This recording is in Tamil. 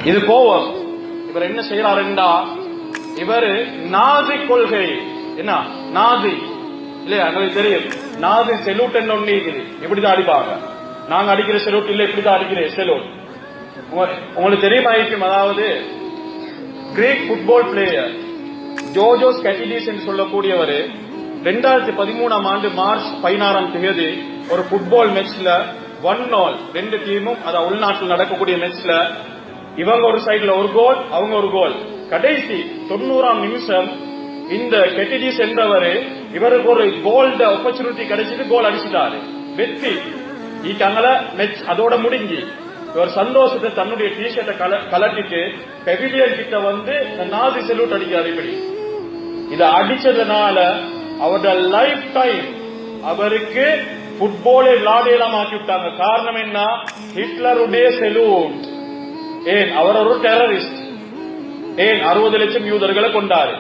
இது கோபம். இவர் என்ன செய்யறாருண்டா, இவர் நாசி கொள்கை, என்ன நாசி இல்லையா, எங்களுக்கு தெரியும் நாசி செலூட் என்ன ஒண்ணு இருக்குது, இப்படிதான் அடிப்பாங்க. நாங்க அடிக்கிற செலூட் இல்ல, இப்படிதான் அடிக்கிறேன் செலூட். உங்களுக்கு தெரியுமா இருக்கும், அதாவது கிரீக் ஃபுட்பால் பிளேயர் ஜோர்ஜோஸ் கட்டிடிஸ் என்று சொல்லக்கூடியவர் 2013 ஆண்டு மார்ச் 16 ஒரு ஃபுட்பால் மேட்ச்ல 1-0 ரெண்டு டீமும் அதாவது உள்நாட்டில் நடக்கக்கூடிய மேட்ச்ல இவங்க ஒரு சைடுல ஒரு கோல், அவங்க ஒரு கோல். கடைசி 90ஆம் நிமிஷம் இந்த கெட்டிடிஸ் என்றவர் இவருக்கு ஒரு கோல்ட ஆப்பர்ச்சுனிட்டி கிடைச்சிட்டு கோல் அடிச்சிட்டாரு, வெற்றி. ஈக்காங்கள மேட்ச் அதோட முடிஞ்சு இவர் சந்தோஷத்தை தன்னுடைய டிஷர்ட்டை கலட்டிட்டு பெவிலியன் கிட்ட வந்து நாசி செலூட் அடிக்கிறார். இப்படி இத அடிச்சதுனால அவரோட லைஃப் டைம் அவருக்கு ஃபுட்பாலை விளையாடலாம் ஆக்கி விட்டாங்க. காரணம் என்ன? ஹிட்லருடைய செலூட். ஏன் அவர் ஒரு டெரரிஸ்ட், ஏன் 60 லட்சம் யூதர்களை கொண்டாரு.